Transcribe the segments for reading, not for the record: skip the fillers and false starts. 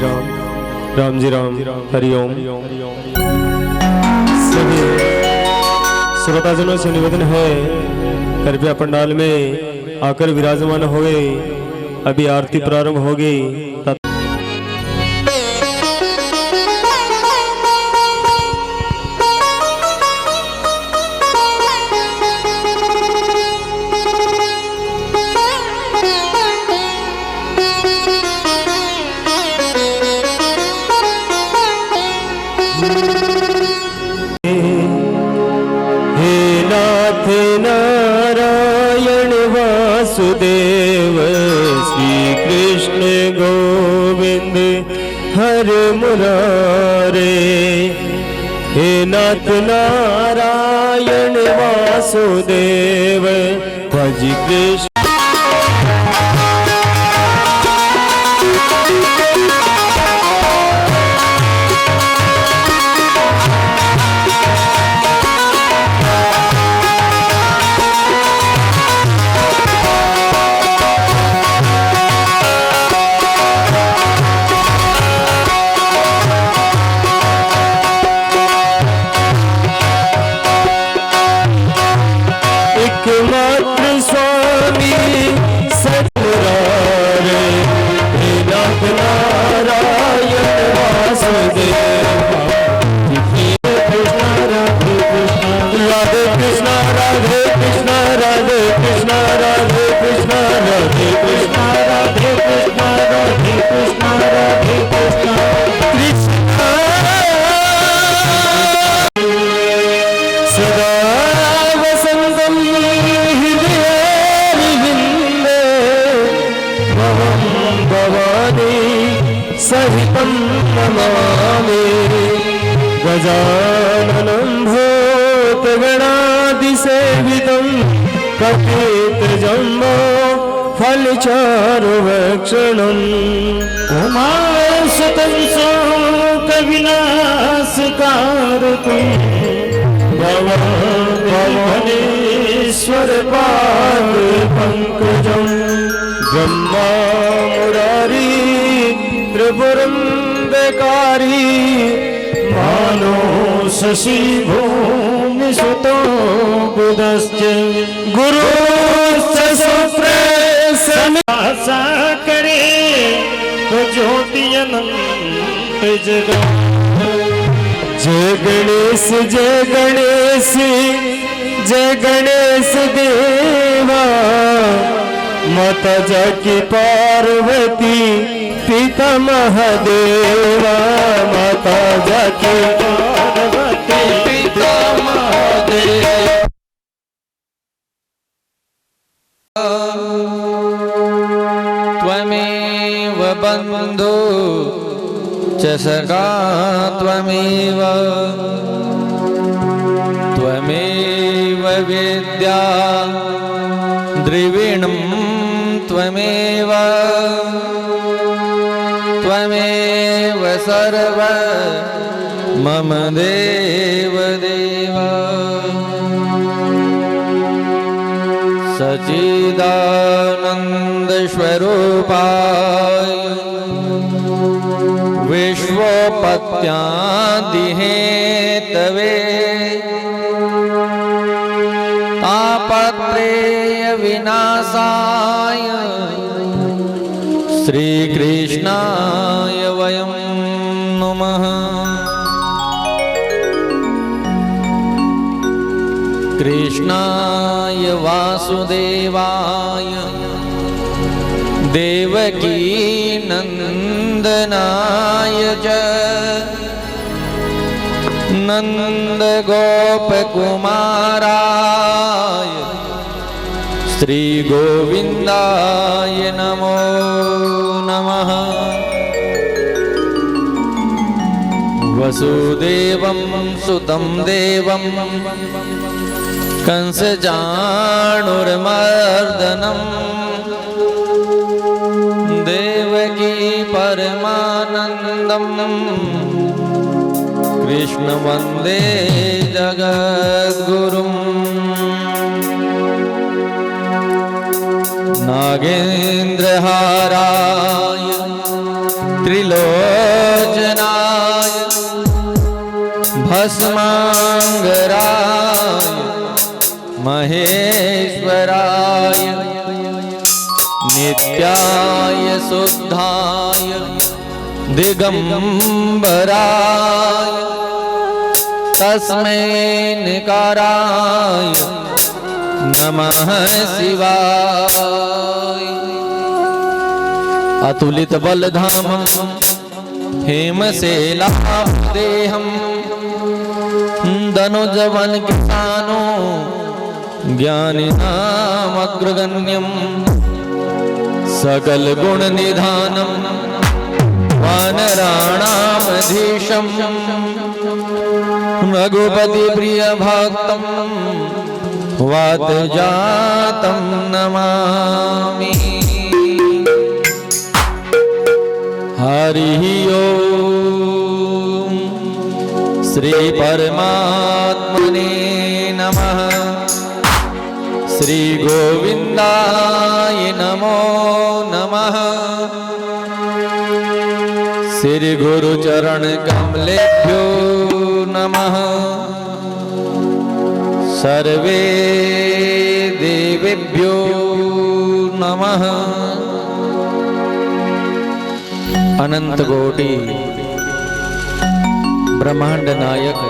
राम जी राम, हरिओम। सभी श्रोताजनों से निवेदन है, कृपया पंडाल में आकर विराजमान हो गए। अभी आरती प्रारंभ होगी। वासुदेव श्री कृष्ण गोविंद हर मुरारे। हे नाथ नारायण वासुदेव भज कृष्ण। सहितं नमामि गजाननं भूतगणादिसेवितं कपितजम्बो फलचारुभक्षणम् उमासुतं शोकविनाशकारकं भवानीश्वर पादपङ्कजं ब्रह्मा मुरारी त्रिपुरं बेकारी मानो शशि भूमि सुतो बुधश्च गुरुश्च शुक्रे आशा करे तो ज्योति अनंत जगत। जय गणेश जय गणेश जय गणेश देवा। माता जाकी पार्वती पिता महादेवा। माता जाकी पार्वती पिता महादेवा। त्वमेव बन्धु च सखा त्वमेव त्वमेव विद्या द्रविणं त्वमेव त्वमेव सर्व मम देव देव। सच्चिदानन्द स्वरूपाय विश्वोपत्यादिहेतवे तापत्रय विनाशाय श्रीकृष्णाय वयं नमः। कृष्णाय वासुदेवाय देवकी नंदनाय च नंदगोपकुमाराय श्रीगोविन्दाय नमो नमः। वसुदेवं सुतं देवं कंसचाणूरमर्दनम् देवकी परमानन्दं कृष्ण वन्दे जगद्गुरुम्। नागेन्द्रहाराय त्रिलोचनाय भस्मांगराय महेश्वराय नित्याय शुद्धाय दिगंबराय तस्मै निकाराय नमः शिवाय। अतुलित बलधामं हेमशैलादेहं दनुजवन किसानो ज्ञानिनामग्रगण्यं सकल गुण निधानं वानराणामधीशं रघुपति प्रिय भक्तं वातजातं नमामि। हरि ओम श्री परमात्मने नमः। श्री गोविंदाय नमो नमः। श्री गुरु चरण कमलेभ्यो नमः। सर्वे देवेभ्यो नमः। अनंत कोटि ब्रह्मांड नायक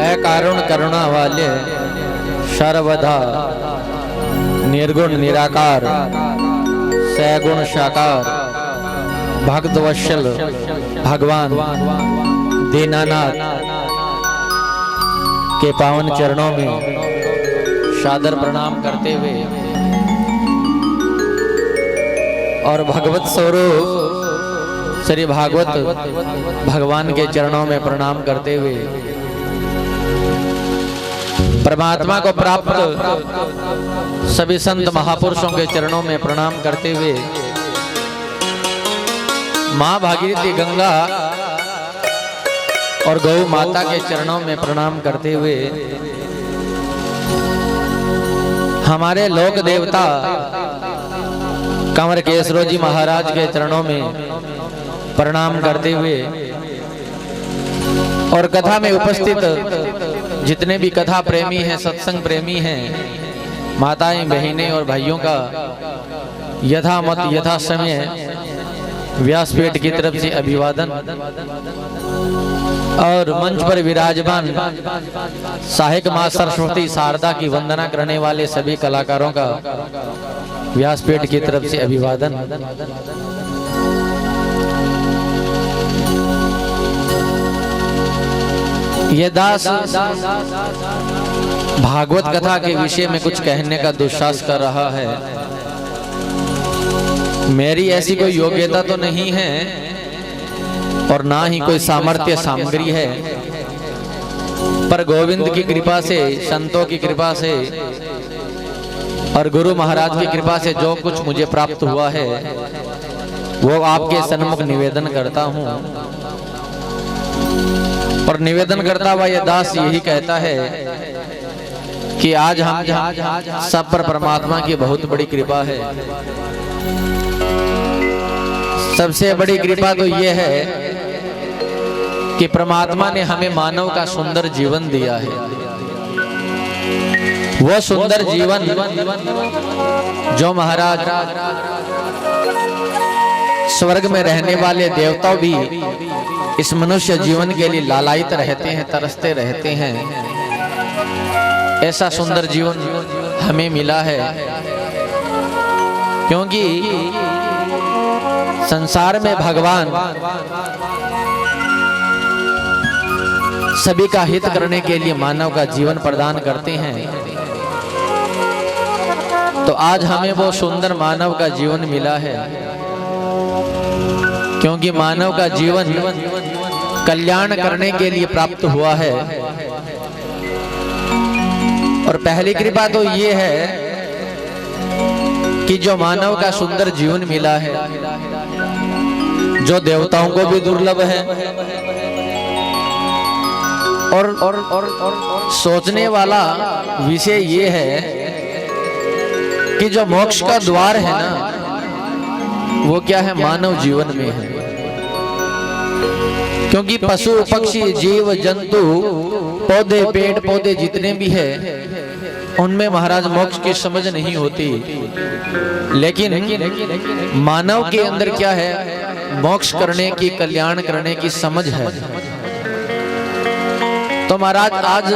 अकारुण करुणा वाले सर्वदा निर्गुण निराकार सगुण साकार भक्तवत्सल भगवान दीनानाथ के पावन चरणों में सादर प्रणाम करते हुए और भगवत स्वरूप श्री भागवत भगवान के चरणों में प्रणाम करते हुए परमात्मा को प्राप्त सभी संत महापुरुषों के चरणों में प्रणाम करते हुए माँ भागीरथी गंगा और गौ माता के चरणों में प्रणाम करते हुए हमारे लोक देवता कंवर केसरो जी महाराज के चरणों में प्रणाम करते हुए और कथा में उपस्थित जितने भी कथा प्रेमी हैं सत्संग प्रेमी हैं माताएं बहनें और भाइयों का यथा मत यथा समय व्यासपीठ की तरफ से अभिवादन और मंच पर विराजमान सहायक मां सरस्वती शारदा की वंदना करने वाले सभी कलाकारों का व्यासपीठ की तरफ से अभिवादन। ये दास भागवत कथा के विषय में कुछ कहने का दुस्साहस कर रहा है। मेरी ऐसी कोई योग्यता तो नहीं है और ना ही कोई सामर्थ्य सामग्री है, पर गोविंद की कृपा से संतों की कृपा से और गुरु महाराज की कृपा से जो कुछ मुझे प्राप्त हुआ है वो आपके सन्मुख निवेदन करता हूँ। और निवेदन करता हुआ यह दास यही कहता है कि आज हम सब पर परमात्मा की बहुत बड़ी कृपा है। सबसे बड़ी कृपा तो यह है कि परमात्मा ने हमें मानव का सुंदर जीवन दिया है। वो सुंदर जीवन जो महाराज स्वर्ग में रहने वाले देवता भी इस मनुष्य जीवन के लिए लालायित रहते हैं, तरसते रहते हैं, ऐसा सुंदर जीवन हमें मिला है। क्योंकि संसार में भगवान सभी का हित करने के लिए मानव का जीवन प्रदान करते हैं। तो आज हमें वो सुंदर मानव का जीवन मिला है, क्योंकि मानव का जीवन कल्याण करने के लिए प्राप्त हुआ है। और पहली कृपा तो ये है कि जो मानव का सुंदर जीवन मिला है, जो देवताओं को भी दुर्लभ है और सोचने वाला विषय ये है कि जो मोक्ष का द्वार है ना, वो क्या है, मानव जीवन में है। क्योंकि पशु पक्षी जीव जंतु पौधे पेड़ पौधे जितने भी है उनमें महाराज मोक्ष की समझ नहीं होती, लेकिन मानव के अंदर क्या है, मोक्ष करने की, कल्याण करने की समझ है। तो महाराज आज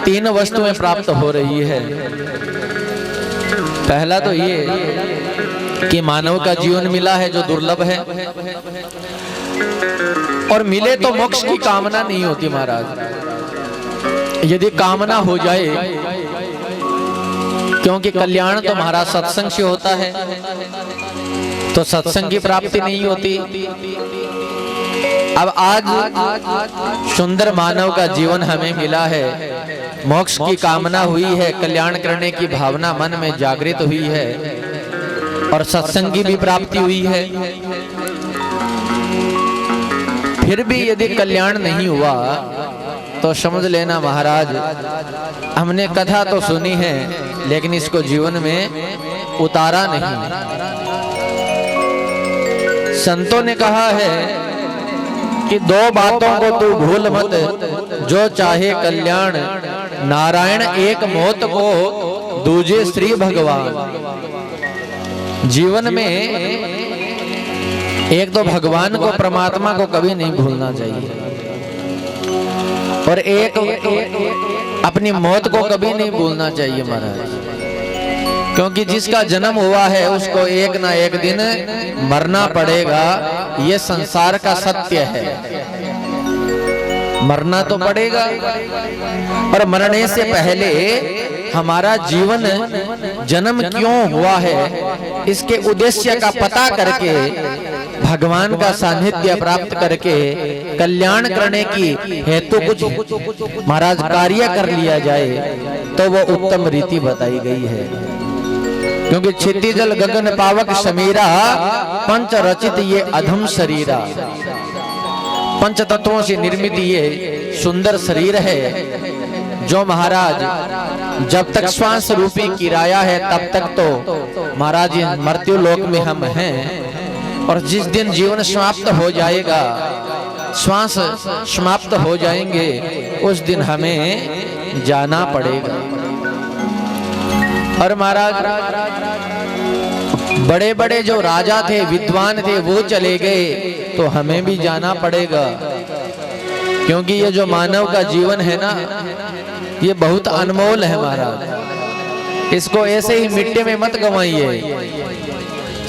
3 वस्तुएं प्राप्त हो रही है। पहला तो ये कि मानव का जीवन मिला है जो दुर्लभ है, और मिले तो मोक्ष की कामना नहीं होती महाराज। यदि कामना हो जाए, क्योंकि कल्याण तो महाराज सत्संग से होता है, तो सत्संग की प्राप्ति नहीं होती। अब आज सुंदर मानव का जीवन हमें मिला है, मोक्ष की कामना हुई है, कल्याण करने की भावना मन में जागृत हुई है, और सत्संग की भी प्राप्ति हुई है। फिर भी यदि कल्याण नहीं हुआ तो समझ लेना महाराज, हमने कथा तो सुनी है लेकिन इसको जीवन में उतारा नहीं। संतों ने कहा है कि 2 बातों को तू भूल मत, जो चाहे कल्याण, नारायण एक मौत को, दूजे श्री भगवान। जीवन में एक तो भगवान को, परमात्मा को कभी नहीं भूलना चाहिए, और एक अपनी मौत को कभी नहीं भूलना चाहिए महाराज। क्योंकि जिसका जन्म हुआ है उसको एक ना एक दिन मरना पड़ेगा, ये संसार का सत्य है। मरना तो पड़ेगा, और मरने से पहले हमारा जीवन जन्म क्यों हुआ है, इसके उद्देश्य का पता करके, भगवान का सानिध्य प्राप्त करके कल्याण करने की हेतु कुछ महाराज कार्य कर लिया जाए तो वो उत्तम रीति बताई गई है। क्योंकि क्षिति जल गगन पावक समीरा, पंच रचित ये अधम शरीरा। 5 तत्वों से निर्मित ये सुंदर शरीर है, जो महाराज जब तक श्वास रूपी किराया है तब तक तो महाराज मृत्यु लोक में हम हैं, और जिस दिन जीवन समाप्त हो जाएगा, श्वास समाप्त हो जाएंगे, उस दिन हमें जाना पड़ेगा। और महाराज बड़े बड़े जो राजा थे, विद्वान थे, वो चले गए तो हमें भी जाना पड़ेगा। क्योंकि ये जो मानव का जीवन है ना, ये बहुत अनमोल है महाराज, इसको ऐसे ही मिट्टी में मत गंवाइए।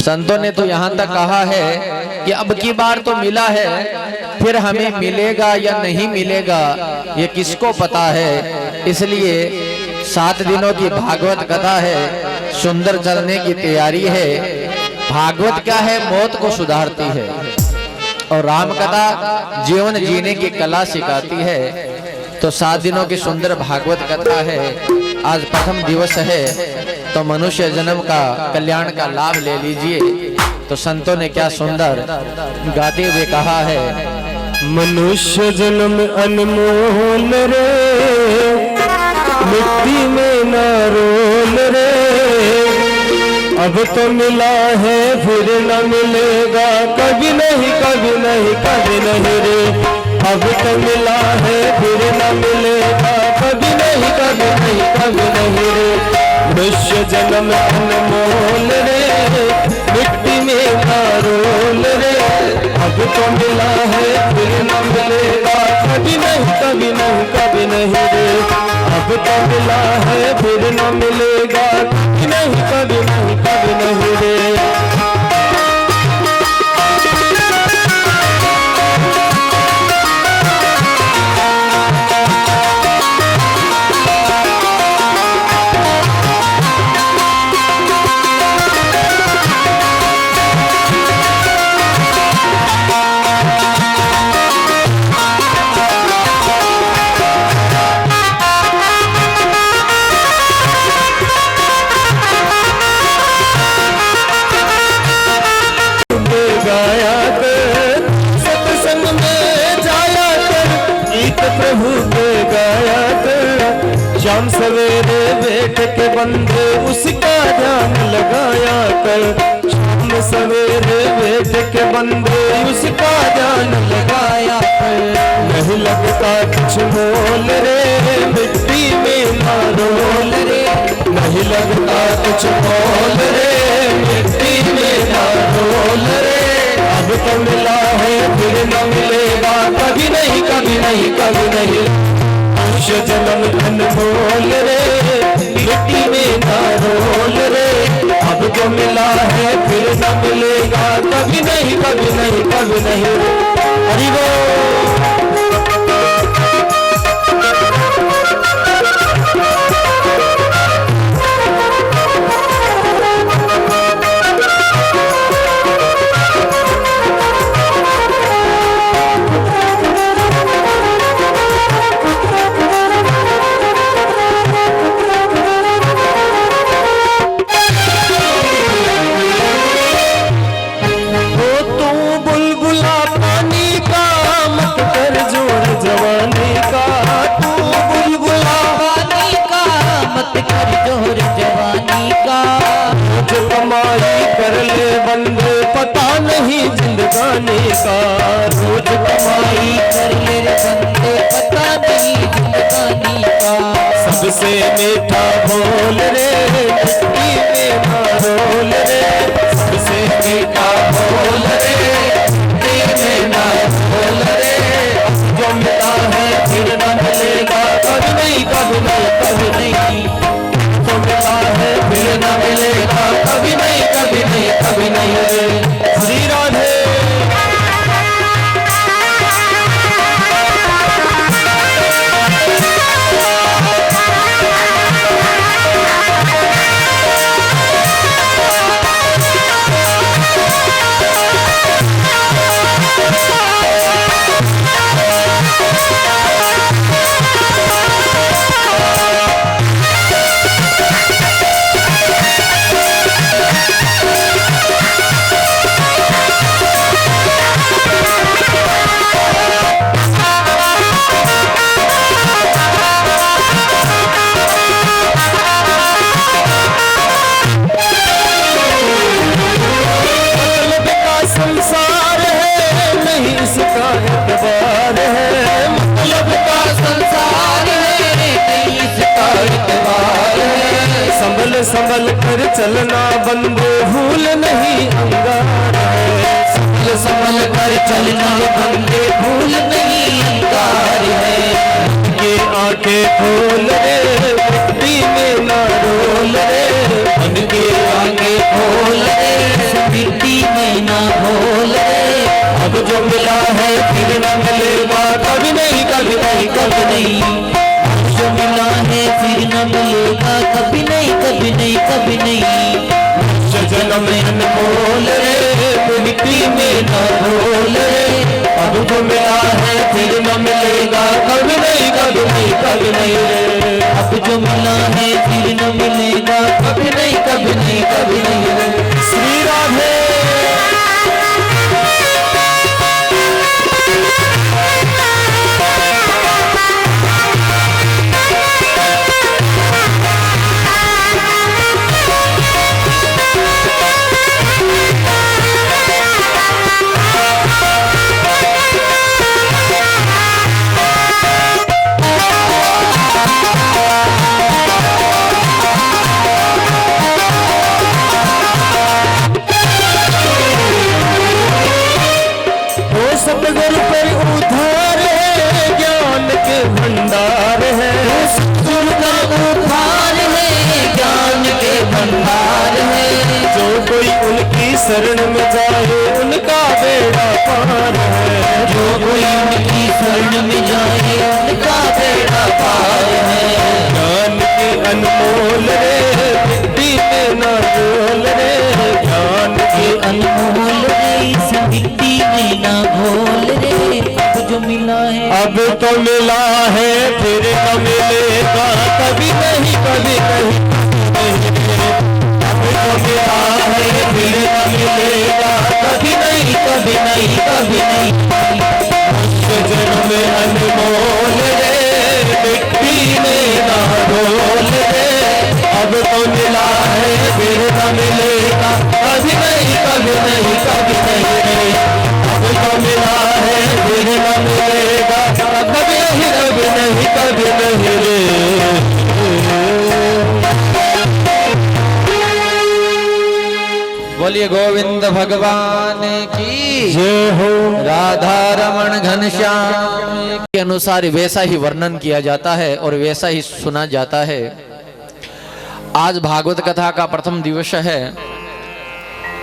संतों ने तो यहाँ तक कहा है कि अब की बार तो मिला है, फिर हमें मिलेगा या नहीं मिलेगा ये किसको पता है। इसलिए 7 दिनों की भागवत कथा है, सुंदर चलने की तैयारी है। भागवत क्या है, मौत को सुधारती है, और राम कथा जीवन जीने की कला सिखाती है। तो 7 दिनों की सुंदर भागवत कथा है। आज प्रथम दिवस है, तो मनुष्य जन्म का कल्याण का लाभ ले लीजिए। तो संतों ने क्या सुंदर गाते हुए कहा है, मनुष्य जन्म अनमोल रे, मिट्टी में ना रोल रे, अब तो मिला है फिर न मिलेगा, कभी नहीं कभी नहीं कभी नहीं रे। अब तो मिला है फिर न मिलेगा, कभी नहीं कभी नहीं कभी नहीं रे। मनुष्य जन्म अनमोल रे, मिट्टी में ना रोल रे, अब तो मिला है फिर न मिलेगा, कभी नहीं कभी नहीं कभी नहीं रे। अब तो मिला है फिर न मिलेगा, कभी नहीं कभी नहीं कभी नहीं रे। शाम सवेरे बैठ के बंदे उसका ध्यान लगाया कर। शाम सवेरे वेद के बंदे उसका ध्यान लगाया नहीं लगता कुछ मोल रे मिट्टी में ना रोल रे नहीं लगता कुछ मोल रे मिट्टी में ना रोल रे अब तो मिला है फिर न मिलेगा कभी नहीं कभी नहीं कभी नहीं मनुष्य जन्म अनमोल रे मिट्टी में ना रोल रे अब जो मिला है फिर न मिलेगा कभी नहीं कभी नहीं कभी नहीं हरि बोल। जिंदगानी का रोज कमाई कर ले रे बंदे पता नहीं जिंदगानी का सबसे मीठा बोल रे मिट्टी में ना रोल रे सबसे मीठा बोल रे मिट्टी में ना रोल रे जो मिला है फिर न मिलेगा कभी नहीं कभी नहीं कभी नहीं जो मिला है फिर न मिलेगा कभी नहीं कभी नहीं कभी नहीं श्री राधे। संभल कर चलना बंदे भूल नहीं अंगार है संभल कर चलना बंदे भूल नहीं अंगार है ये आंखें खोल रे मिट्टी में ना रोल रे उनके आंखें खोल रे मिट्टी में ना भूल रे अब जो मिला है फिर न मिलेगा कभी नहीं कभी नहीं कभी नहीं जो मिला है फिर न मिलेगा कभी नहीं कभी नहीं कभी नहीं जन्म अनमोल रे मिट्टी में न भूल रे अब जो मिला है फिर न मिलेगा कभी नहीं कभी नहीं कभी नहीं अब जो मिला है फिर न मिलेगा कभी नहीं कभी नहीं कभी नहीं श्री राधे। सतगुरु पर उधार है ज्ञान के भंडार है सतगुरु का उधार है ज्ञान के भंडार है जो कोई उनकी शरण में जाए उनका बेड़ा पार है जो कोई उनकी शरण में जाए उनका बेड़ा पार है ज्ञान के अनमोल रे मिट्टी में ना रोल रे ज्ञान के अनमोल रे इस मिट्टी में ना घोल रे जो मिला है अब तो मिला है फिर न मिलेगा कभी नहीं कभी नहीं अब तो मिला है फिर न मिलेगा कभी नहीं कभी नहीं कभी नहीं जन्म अनमोल रे मिट्टी में ना रोल रे अब तो मिला है फिर न मिलेगा कभी नहीं कभी नहीं रे, अब तो मिला है फिर न मिलेगा, कभी नहीं रे। बोलिए गोविंद भगवान की जय हो। राधा रमण घनश्याम के अनुसार वैसा ही वर्णन किया जाता है और वैसा ही सुना जाता है। आज भागवत कथा का प्रथम दिवस है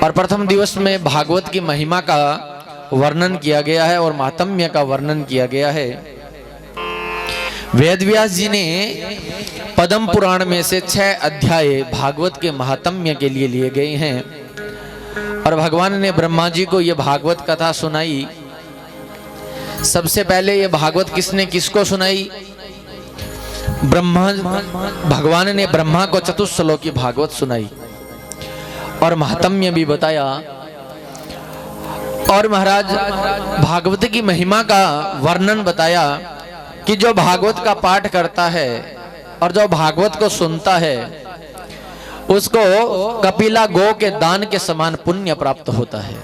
और प्रथम दिवस में भागवत की महिमा का वर्णन किया गया है और महात्म्य का वर्णन किया गया है। वेद व्यास जी ने पद्म पुराण में से 6 अध्याय भागवत के महात्म्य के लिए लिए गए हैं और भगवान ने ब्रह्मा जी को यह भागवत कथा सुनाई। सबसे पहले ये भागवत किसने किसको सुनाई? ब्रह्मा, भगवान ने ब्रह्मा को चतुश्लोकी भागवत सुनाई और महात्म्य भी बताया। और महाराज भागवत की महिमा का वर्णन बताया कि जो भागवत का पाठ करता है और जो भागवत को सुनता है उसको कपिला गो के दान के समान पुण्य प्राप्त होता है।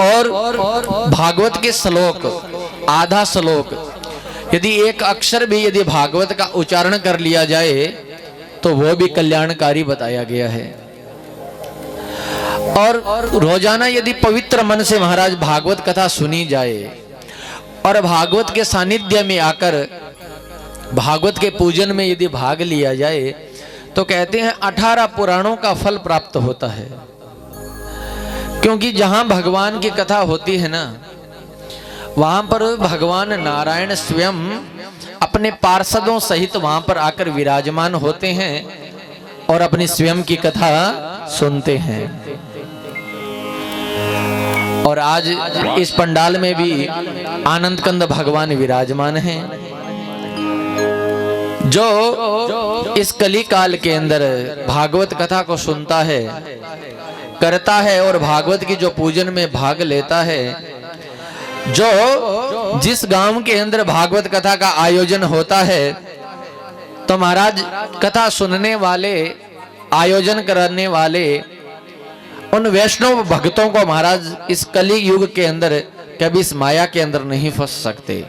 और भागवत के श्लोक, आधा श्लोक, यदि एक अक्षर भी यदि भागवत का उच्चारण कर लिया जाए तो वो भी कल्याणकारी बताया गया है। और रोजाना यदि पवित्र मन से महाराज भागवत कथा सुनी जाए और भागवत के सानिध्य में आकर भागवत के पूजन में यदि भाग लिया जाए तो कहते हैं 18 पुराणों का फल प्राप्त होता है। क्योंकि जहां भगवान की कथा होती है ना, वहां पर भगवान नारायण स्वयं अपने पार्षदों सहित वहां पर आकर विराजमान होते हैं और अपनी स्वयं की कथा सुनते हैं। और आज इस पंडाल में भी आनंद कंद भगवान विराजमान हैं, जो इस कली काल के अंदर भागवत कथा को सुनता है, करता है और भागवत की जो पूजन में भाग लेता है। जो जिस गांव के अंदर भागवत कथा का आयोजन होता है तो महाराज कथा सुनने वाले, आयोजन करने वाले उन वैष्णव भक्तों को महाराज इस कली युग के अंदर कभी इस माया के अंदर नहीं फंस सकते।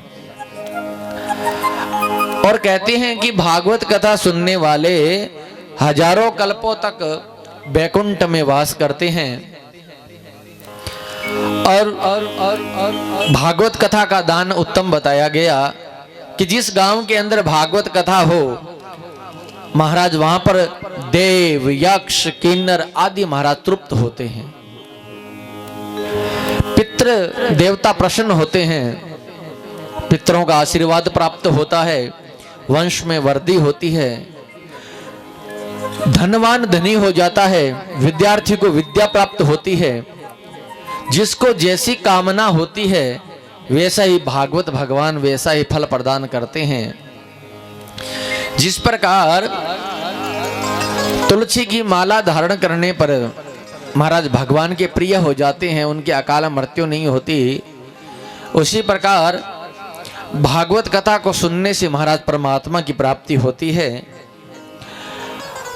और कहते हैं कि भागवत कथा सुनने वाले हजारों कल्पों तक बैकुंठ में वास करते हैं। और भागवत कथा का दान उत्तम बताया गया कि जिस गांव के अंदर भागवत कथा हो महाराज वहां पर देव, यक्ष, किन्नर आदि महाराज तृप्त होते हैं, पितृ देवता प्रसन्न होते हैं, पितरों का आशीर्वाद प्राप्त होता है, वंश में वृद्धि होती है, धनवान धनी हो जाता है, विद्यार्थी को विद्या प्राप्त होती है। जिसको जैसी कामना होती है वैसा ही भागवत भगवान वैसा ही फल प्रदान करते हैं। जिस प्रकार तुलसी की माला धारण करने पर महाराज भगवान के प्रिय हो जाते हैं, उनकी अकाल मृत्यु नहीं होती, उसी प्रकार भागवत कथा को सुनने से महाराज परमात्मा की प्राप्ति होती है।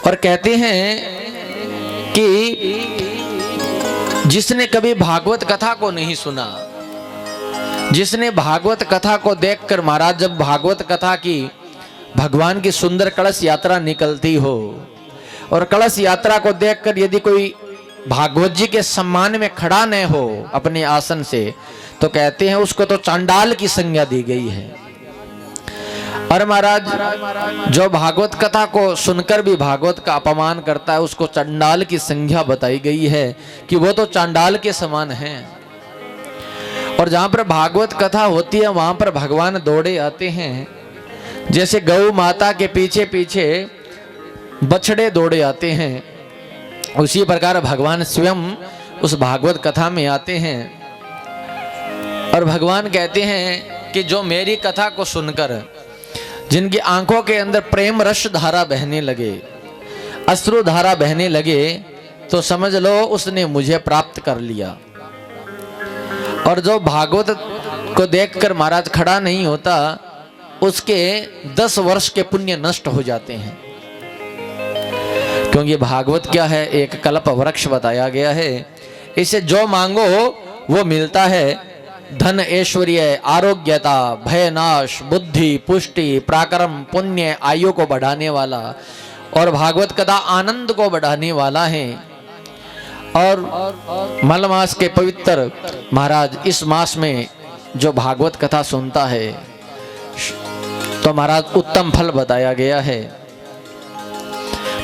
और कहते हैं कि जिसने कभी भागवत कथा को नहीं सुना, जिसने भागवत कथा को देखकर महाराज जब भागवत कथा की भगवान की सुंदर कलश यात्रा निकलती हो और कलश यात्रा को देखकर यदि कोई भागवत जी के सम्मान में खड़ा न हो अपने आसन से, तो कहते हैं उसको तो चांडाल की संज्ञा दी गई है। और महाराज जो भागवत कथा को सुनकर भी भागवत का अपमान करता है उसको चांडाल की संज्ञा बताई गई है कि वो तो चांडाल के समान है। और जहां पर भागवत कथा होती है वहां पर भगवान दौड़े आते हैं, जैसे गौ माता के पीछे पीछे बछड़े दौड़े आते हैं, उसी प्रकार भगवान स्वयं उस भागवत कथा में आते हैं। और भगवान कहते हैं कि जो मेरी कथा को सुनकर जिनकी आंखों के अंदर प्रेम रस धारा बहने लगे, अश्रु धारा बहने लगे, तो समझ लो उसने मुझे प्राप्त कर लिया। और जो भागवत को देखकर महाराज खड़ा नहीं होता उसके 10 वर्ष के पुण्य नष्ट हो जाते हैं। क्योंकि भागवत क्या है, एक कल्प वृक्ष बताया गया है। इसे जो मांगो वो मिलता है। धन, ऐश्वर्य, आरोग्यता, भय नाश, बुद्धि, पुष्टि, पराक्रम, पुण्य, आयु को बढ़ाने वाला और भागवत कथा आनंद को बढ़ाने वाला है। और मल मास के पवित्र महाराज इस मास में जो भागवत कथा सुनता है तो महाराज उत्तम फल बताया गया है।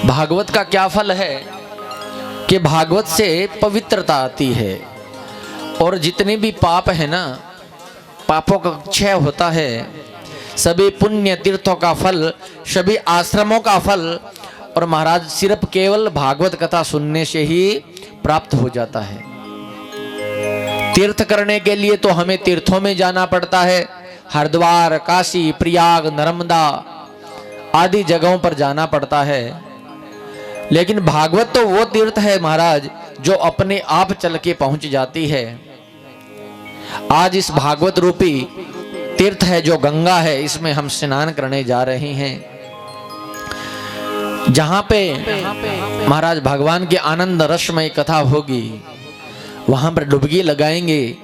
भागवत का क्या फल है कि भागवत से पवित्रता आती है और जितने भी पाप है ना, पापों का क्षय होता है। सभी पुण्य तीर्थों का फल, सभी आश्रमों का फल और महाराज सिर्फ केवल भागवत कथा सुनने से ही प्राप्त हो जाता है। तीर्थ करने के लिए तो हमें तीर्थों में जाना पड़ता है, हरिद्वार, काशी, प्रयाग, नर्मदा आदि जगहों पर जाना पड़ता है। लेकिन भागवत तो वो तीर्थ है महाराज जो अपने आप चल के पहुंच जाती है। आज इस भागवत रूपी तीर्थ है जो गंगा है, इसमें हम स्नान करने जा रहे हैं। जहां पे महाराज भगवान की आनंद रसमय कथा होगी वहां पर डुबकी लगाएंगे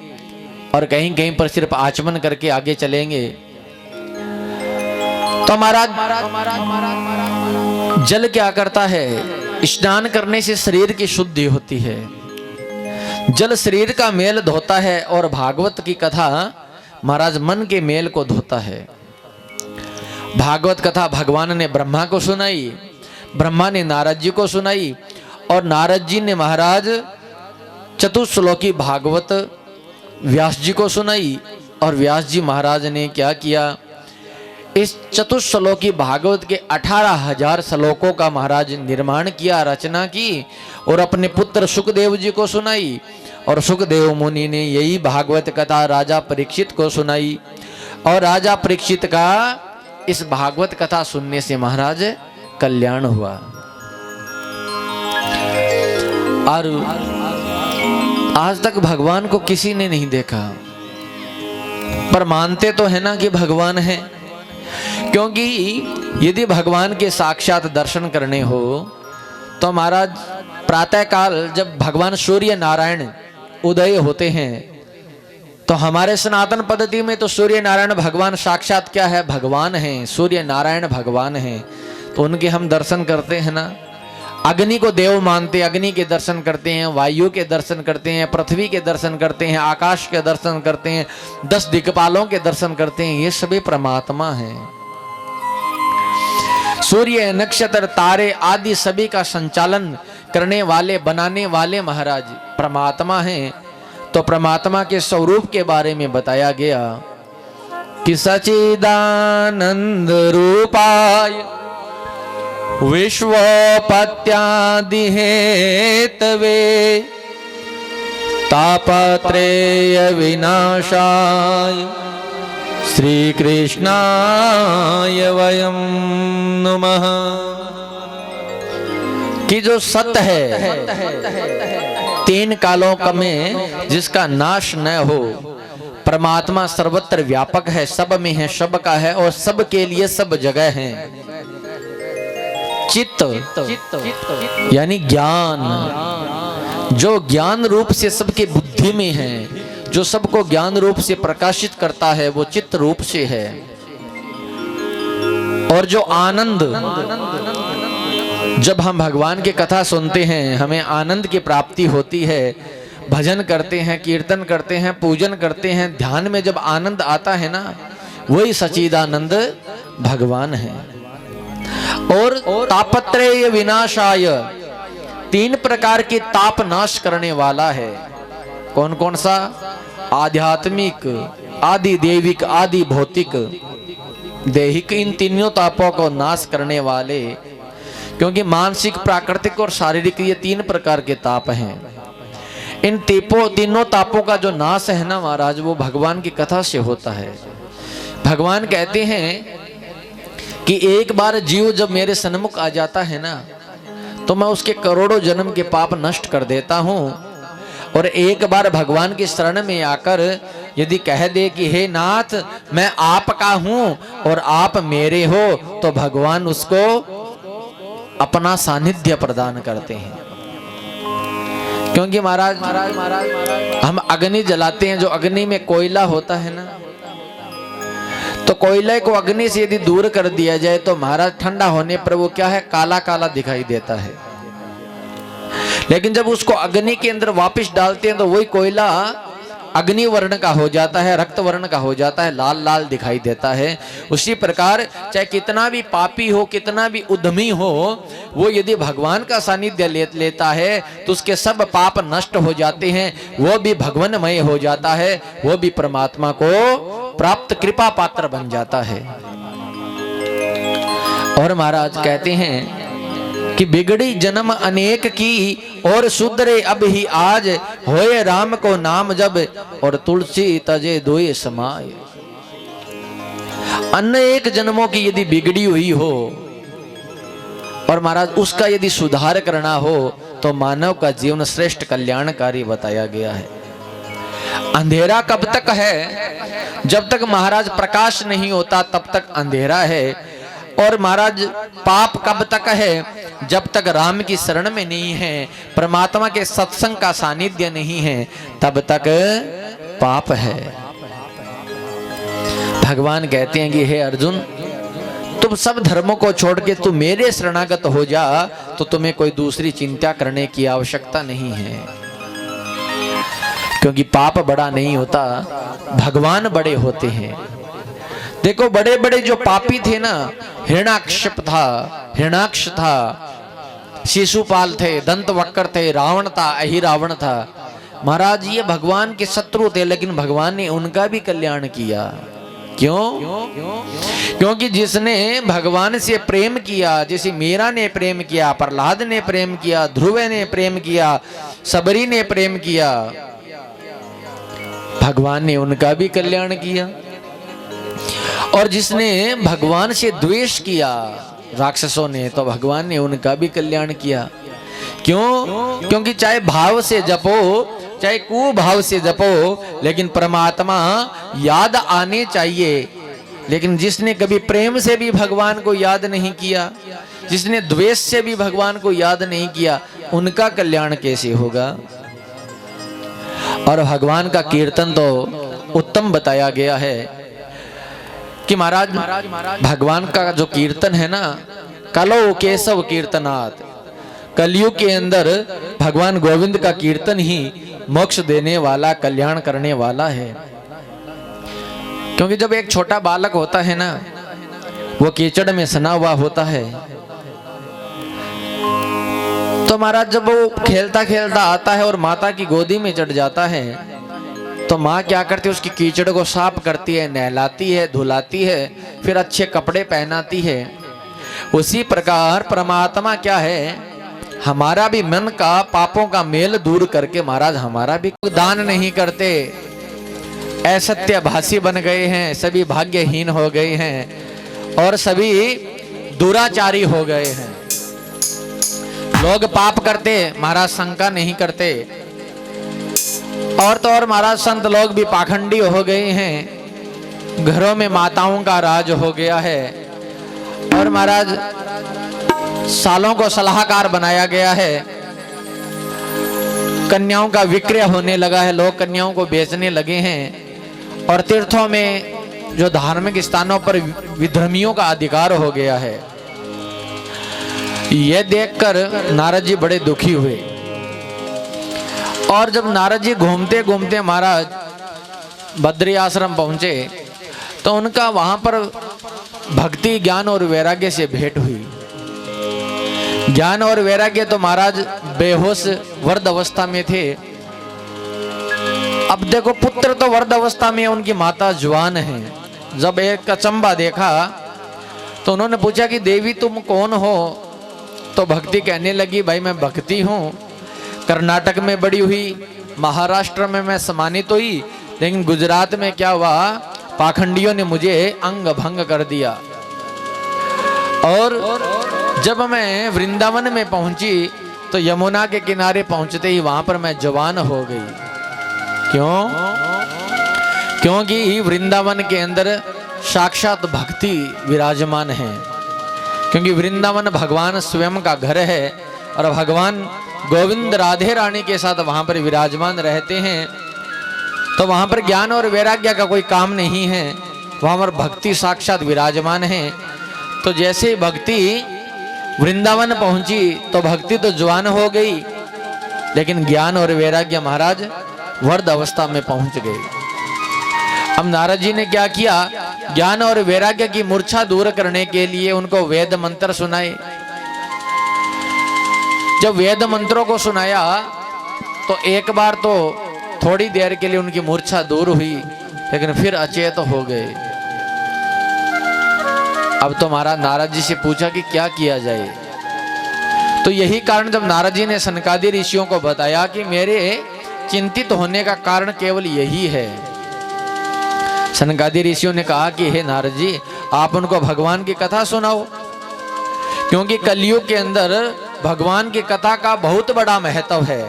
और कहीं कहीं पर सिर्फ आचमन करके आगे चलेंगे। तो महाराज जल क्या करता है, स्नान करने से शरीर की शुद्धि होती है। जल शरीर का मेल धोता है और भागवत की कथा महाराज मन के मेल को धोता है। भागवत कथा भगवान ने ब्रह्मा को सुनाई, ब्रह्मा ने नारद जी को सुनाई और नारद जी ने महाराज चतुश्लोकी भागवत व्यास जी को सुनाई। और व्यास जी महाराज ने क्या किया, इस चतुश्लोकी भागवत के 18,000 श्लोकों का महाराज निर्माण किया, रचना की और अपने पुत्र सुखदेव जी को सुनाई। और सुखदेव मुनि ने यही भागवत कथा राजा परीक्षित को सुनाई और राजा परीक्षित का इस भागवत कथा सुनने से महाराज कल्याण हुआ। और आज तक भगवान को किसी ने नहीं देखा, पर मानते तो है ना कि भगवान है। क्योंकि यदि भगवान के साक्षात दर्शन करने हो तो महाराज प्रातः काल जब भगवान सूर्य नारायण उदय होते हैं तो हमारे सनातन पद्धति में तो सूर्य नारायण भगवान साक्षात क्या है, भगवान हैं, सूर्य नारायण भगवान हैं। तो उनके हम दर्शन करते हैं ना। अग्नि को देव मानते, अग्नि के दर्शन करते हैं, वायु के दर्शन करते हैं, पृथ्वी के दर्शन करते हैं, आकाश के दर्शन करते हैं, 10 दिक्पालों के दर्शन करते हैं। ये सभी परमात्मा हैं। सूर्य, नक्षत्र, तारे आदि सभी का संचालन करने वाले, बनाने वाले महाराज परमात्मा हैं। तो परमात्मा के स्वरूप के बारे में बताया गया कि सच्चिदानंद रूपाय विश्वोपत्यादि हेतवे तापत्रेय विनाशाय श्री कृष्णाय वयं नमः। कि जो सत्य है 3 कालों का में जिसका नाश न हो, परमात्मा सर्वत्र व्यापक है, सब में है, सब का है और सब के लिए सब जगह है। चित्त यानी ज्ञान, जो ज्ञान रूप से सबके बुद्धि में है, जो सबको ज्ञान रूप से प्रकाशित करता है, वो चित्त रूप से है। और जो आनंद, जब हम भगवान की कथा सुनते हैं हमें आनंद की प्राप्ति होती है। भजन करते हैं, कीर्तन करते हैं, पूजन करते हैं, ध्यान में जब आनंद आता है ना, वही सच्चिदानंद भगवान है। और तापत्रय विनाशाय, 3 प्रकार के ताप नाश करने वाला है। कौन कौन सा? आध्यात्मिक, आदि देविक, आदि भौतिक, दैहिक, इन तीनों तापों को नाश करने वाले। क्योंकि मानसिक, प्राकृतिक और शारीरिक ये 3 प्रकार के ताप हैं। इन तीनों तापों का जो नाश है ना महाराज, वो भगवान की कथा से होता है। भगवान कहते हैं कि एक बार जीव जब मेरे सन्मुख आ जाता है ना, तो मैं उसके करोड़ों जन्म के पाप नष्ट कर देता हूँ। और एक बार भगवान की शरण में आकर यदि कह दे कि हे नाथ मैं आपका हूँ और आप मेरे हो, तो भगवान उसको अपना सानिध्य प्रदान करते हैं। क्योंकि महाराज हम अग्नि जलाते हैं, जो अग्नि में कोयला होता है ना, तो कोयले को अग्नि से यदि दूर कर दिया जाए तो महाराज ठंडा होने पर वो क्या है, काला काला दिखाई देता है। लेकिन जब उसको अग्नि के अंदर वापस डालते हैं तो वही कोयला अग्नि वर्ण का हो जाता है, रक्त वर्ण का हो जाता है, लाल लाल दिखाई देता है। उसी प्रकार चाहे कितना भी पापी हो, कितना भी उद्यमी हो, वो यदि भगवान का सानिध्य लेता है तो उसके सब पाप नष्ट हो जाते हैं, वो भी भगवानमय हो जाता है, वो भी परमात्मा को प्राप्त कृपा पात्र बन जाता है। और महाराज कहते हैं कि बिगड़ी जन्म अनेक की और सुधरे अब ही आज, होए राम को नाम जब और तुलसी तजे दोए समाय। अनेक जन्मों की यदि बिगड़ी हुई हो और महाराज उसका यदि सुधार करना हो तो मानव का जीवन श्रेष्ठ कल्याणकारी बताया गया है। अंधेरा कब तक है? जब तक महाराज प्रकाश नहीं होता तब तक अंधेरा है। और महाराज पाप कब तक है? जब तक राम की शरण में नहीं है, परमात्मा के सत्संग का सानिध्य नहीं है, तब तक पाप है। भगवान कहते हैं कि हे अर्जुन, तुम सब धर्मों को छोड़ के तू मेरे शरणागत हो जा, तो तुम्हें कोई दूसरी चिंता करने की आवश्यकता नहीं है। क्योंकि पाप बड़ा नहीं होता, भगवान बड़े होते हैं। देखो बड़े बड़े जो पापी थे ना, हिरण्याक्ष था, शिशुपाल थे, दंतवक्र थे, रावण था, अहिरावण था। महाराज ये भगवान के शत्रु थे, लेकिन भगवान ने उनका भी कल्याण किया। क्यों? क्योंकि जिसने भगवान से प्रेम किया, जैसे मीरा ने प्रेम किया, प्रहलाद ने प्रेम किया, ध्रुव ने प्रेम किया, सबरी ने प्रेम किया, भगवान ने उनका भी कल्याण किया। और जिसने भगवान से द्वेष किया, राक्षसों ने, तो भगवान ने उनका भी कल्याण किया। क्यों? क्योंकि चाहे भाव से जपो, चाहे कुभाव से जपो, लेकिन परमात्मा याद आने चाहिए। लेकिन जिसने कभी प्रेम से भी भगवान को याद नहीं किया, जिसने द्वेष से भी भगवान को याद नहीं किया, उनका कल्याण कैसे होगा? और भगवान का कीर्तन तो उत्तम बताया गया है कि महाराज भगवान का जो कीर्तन है ना, कलो केशव कीर्तनात्, कलयुग के अंदर भगवान गोविंद का कीर्तन ही मोक्ष देने वाला, कल्याण करने वाला है। क्योंकि जब एक छोटा बालक होता है ना, वो कीचड़ में सना हुआ होता है, तो महाराज जब वो खेलता खेलता आता है और माता की गोदी में चढ़ जाता है, तो माँ क्या करती है, उसकी कीचड़ को साफ करती है, नहलाती है, धुलाती है, फिर अच्छे कपड़े पहनाती है। उसी प्रकार परमात्मा क्या है, हमारा भी मन का पापों का मेल दूर करके महाराज हमारा भी दान नहीं करते, असत्य भाषी बन गए हैं, सभी भाग्यहीन हो गए हैं और सभी दुराचारी हो गए हैं। लोग पाप करते, महाराज शंका नहीं करते। और तो और महाराज संत लोग भी पाखंडी हो गए हैं, घरों में माताओं का राज हो गया है और महाराज सालों को सलाहकार बनाया गया है। कन्याओं का विक्रय होने लगा है, लोग कन्याओं को बेचने लगे हैं और तीर्थों में जो धार्मिक स्थानों पर विधर्मियों का अधिकार हो गया है। यह देखकर नारद जी बड़े दुखी हुए और जब नारद जी घूमते घूमते महाराज बद्री आश्रम पहुंचे तो उनका वहां पर भक्ति, ज्ञान और वैराग्य से भेंट हुई। ज्ञान और वैराग्य तो महाराज बेहोश वर्ध अवस्था में थे। अब देखो पुत्र तो वर्ध अवस्था में, उनकी माता जवान है। जब एक अचंबा देखा तो उन्होंने पूछा कि देवी तुम कौन हो? तो भक्ति कहने लगी, भाई मैं भक्ति हूँ, कर्नाटक में बड़ी हुई, महाराष्ट्र में मैं सम्मानित हुई, लेकिन गुजरात में क्या हुआ, पाखंडियों ने मुझे अंग भंग कर दिया। और जब मैं वृंदावन में पहुंची तो यमुना के किनारे पहुंचते ही वहां पर मैं जवान हो गई। क्यों? क्योंकि वृंदावन के अंदर साक्षात भक्ति विराजमान है। क्योंकि वृंदावन भगवान स्वयं का घर है और भगवान गोविंद राधे रानी के साथ वहां पर विराजमान रहते हैं। तो वहां पर ज्ञान और वैराग्य का कोई काम नहीं है, वहां पर भक्ति साक्षात विराजमान है। तो जैसे ही भक्ति वृंदावन पहुंची तो भक्ति तो जवान हो गई, लेकिन ज्ञान और वैराग्य महाराज वर्ध अवस्था में पहुंच गए। अब नारद जी ने क्या किया, ज्ञान और वैराग्य की मूर्छा दूर करने के लिए उनको वेद मंत्र सुनाए। जब वेद मंत्रों को सुनाया तो एक बार तो थोड़ी देर के लिए उनकी मूर्छा दूर हुई, लेकिन फिर अचेत हो गए। अब तो महाराज नारद जी से पूछा कि क्या किया जाए। तो यही कारण जब नारद जी ने सनकादि ऋषियों को बताया कि मेरे चिंतित होने का कारण केवल यही है। सनकादि ऋषियों ने कहा कि हे नारद जी, आप उनको भगवान की कथा सुनाओ, क्योंकि कलयुग के अंदर भगवान की कथा का बहुत बड़ा महत्व है।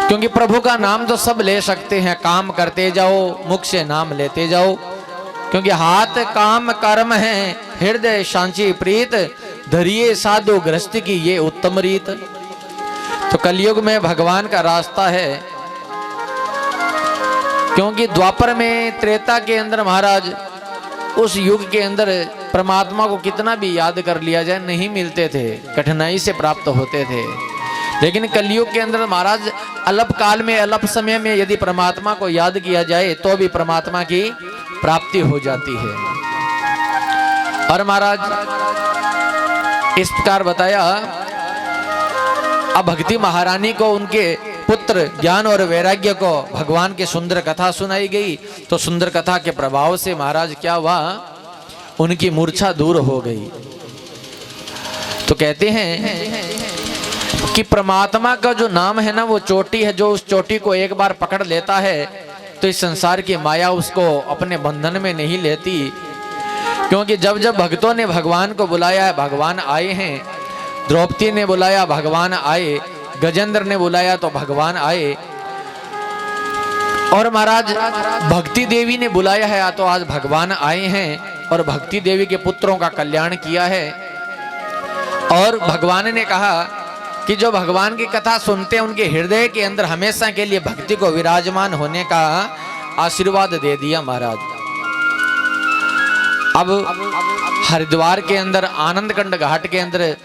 क्योंकि प्रभु का नाम तो सब ले सकते हैं, काम करते जाओ, मुख से नाम लेते जाओ, क्योंकि हाथ काम कर्म है, हृदय शांति प्रीत, धरिए साधु गृहस्थ की ये उत्तम रीत। तो कलयुग में भगवान का रास्ता है, क्योंकि द्वापर में त्रेता के अंदर महाराज उस युग के अंदर परमात्मा को कितना भी याद कर लिया जाए नहीं मिलते थे, कठिनाई से प्राप्त होते थे। लेकिन कलयुग के अंदर महाराज अल्प काल में अल्प समय में यदि परमात्मा को याद किया जाए तो भी परमात्मा की प्राप्ति हो जाती है। और महाराज इस प्रकार बताया। अब भक्ति महारानी को उनके पुत्र ज्ञान और वैराग्य को भगवान की सुंदर कथा सुनाई गई। तो सुंदर कथा के प्रभाव से महाराज क्या हुआ, उनकी मूर्छा दूर हो गई। तो कहते हैं कि परमात्मा का जो नाम है ना वो चोटी है, जो उस चोटी को एक बार पकड़ लेता है तो इस संसार की माया उसको अपने बंधन में नहीं लेती। क्योंकि जब जब भक्तों ने भगवान को बुलाया है, भगवान आए हैं। द्रौपदी ने बुलाया, भगवान आए। गजेंद्र ने बुलाया तो भगवान आए। और महाराज भक्ति देवी ने बुलाया है तो आज भगवान आए हैं और भक्ति देवी के पुत्रों का कल्याण किया है। और भगवान ने कहा कि जो भगवान की कथा सुनते हैं उनके हृदय के अंदर हमेशा के लिए भक्ति को विराजमान होने का आशीर्वाद दे दिया महाराज। अब हरिद्वार के अंदर आनंद कंड घाट के अंदर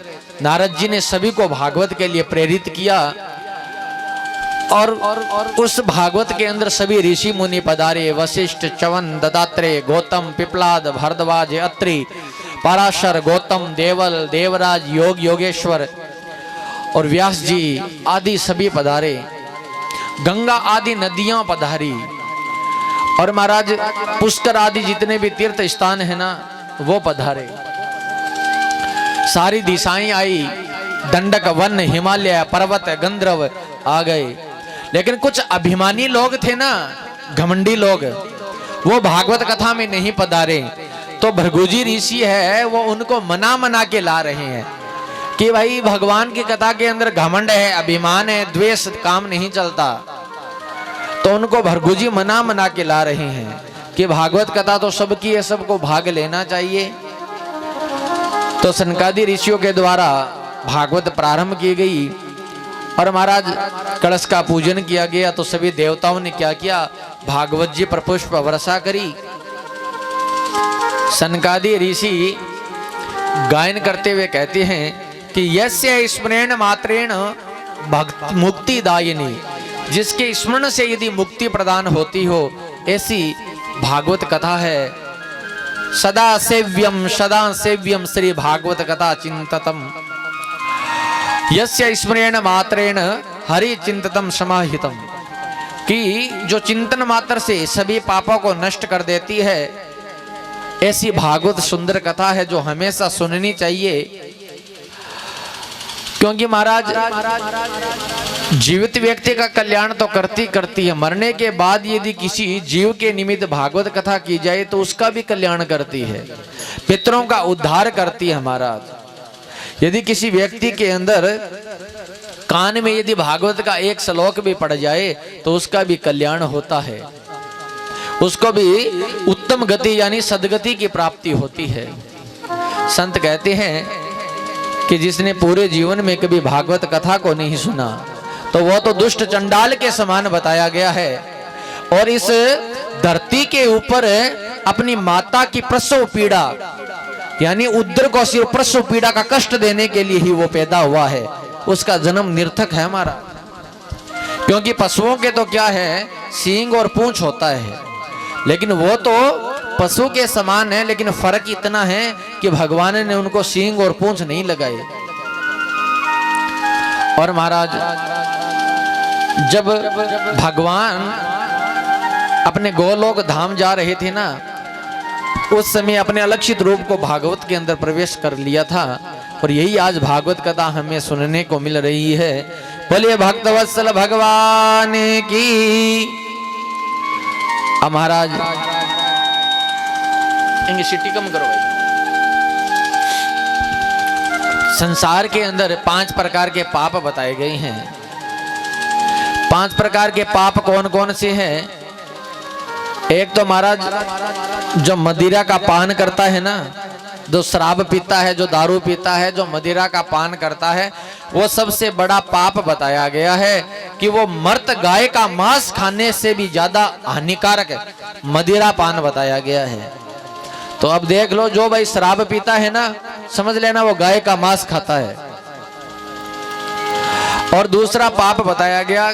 नारद जी ने सभी को भागवत के लिए प्रेरित किया। और उस भागवत के अंदर सभी ऋषि मुनि पधारे। वशिष्ठ, च्यवन, दत्तात्रेय, गौतम, पिपलाद, भरद्वाज, अत्रि, पराशर, गौतम, देवल, देवराज, योग, योगेश्वर और व्यास जी आदि सभी पधारे। गंगा आदि नदियां पधारी। और महाराज पुष्कर आदि जितने भी तीर्थ स्थान है ना वो पधारे। सारी दिशाएं आई, दंडक, वन, हिमालय, पर्वत, गंधर्व आ गए। लेकिन कुछ अभिमानी लोग थे ना, घमंडी लोग, वो भागवत कथा में नहीं पधारे। तो भृगुजी ऋषि है वो उनको मना के ला रहे हैं कि भाई भगवान की कथा के अंदर घमंड है, अभिमान है, द्वेष काम नहीं चलता। तो उनको भृगुजी मना के ला रहे हैं कि भागवत कथा तो सबकी है, सबको भाग लेना चाहिए। तो सनकादि ऋषियों के द्वारा भागवत प्रारंभ की गई और महाराज कलश का पूजन किया गया। तो सभी देवताओं ने क्या किया, भागवत जी पर पुष्प वर्षा करी। सनकादि ऋषि गायन करते हुए कहते हैं कि यस्य स्मरण मात्रेण मुक्ति दायिनी, जिसके स्मरण से यदि मुक्ति प्रदान होती हो ऐसी भागवत कथा है। सदा सेव्यम श्री भागवत कथा चिंततम, यस्य स्मरण मात्रेण हरि चिंततम समाहितम, कि जो चिंतन मात्र से सभी पापों को नष्ट कर देती है ऐसी भागवत सुंदर कथा है जो हमेशा सुननी चाहिए। क्योंकि महाराज जीवित व्यक्ति का कल्याण तो करती है, मरने के बाद यदि किसी जीव के निमित्त भागवत कथा की जाए तो उसका भी कल्याण करती है, पितरों का उद्धार करती है। महाराज यदि किसी व्यक्ति के अंदर कान में यदि भागवत का एक श्लोक भी पड़ जाए तो उसका भी कल्याण होता है, उसको भी उत्तम गति यानी सदगति की प्राप्ति होती है। संत कहते हैं कि जिसने पूरे जीवन में कभी भागवत कथा को नहीं सुना तो वो तो दुष्ट चंडाल के समान बताया गया है। और इस धरती के ऊपर अपनी माता की प्रसव पीड़ा यानी उदर को सिर्फ प्रसव पीड़ा का कष्ट देने के लिए ही वो पैदा हुआ है। उसका जन्म निर्थक है हमारा, क्योंकि पशुओं के तो क्या है सींग और पूंछ होता है, लेकिन वो तो पशु के समान है, लेकिन फर्क इतना है कि भगवान ने उनको सींग और पूंछ नहीं लगाए। और महाराज जब भगवान अपने गोलोक धाम जा रहे थे ना, उस समय अपने अलक्षित रूप को भागवत के अंदर प्रवेश कर लिया था। और यही आज भागवत कथा हमें सुनने को मिल रही है। बोलिए भक्तवत्सल भगवान की। अब महाराज इंगे सिटी कम करो भाई। संसार के अंदर 5 प्रकार के पाप बताए गए हैं। 5 प्रकार के पाप कौन कौन से हैं? एक तो महाराज जो मदिरा का पान करता है ना, जो शराब पीता है, जो दारू पीता है, जो मदिरा का पान करता है, वो सबसे बड़ा पाप बताया गया है कि वो मर्त गाय का मांस खाने से भी ज्यादा हानिकारक है मदिरा पान बताया गया है। तो अब देख लो, जो भाई शराब पीता है ना, समझ लेना वो गाय का मांस खाता है। और दूसरा पाप बताया गया,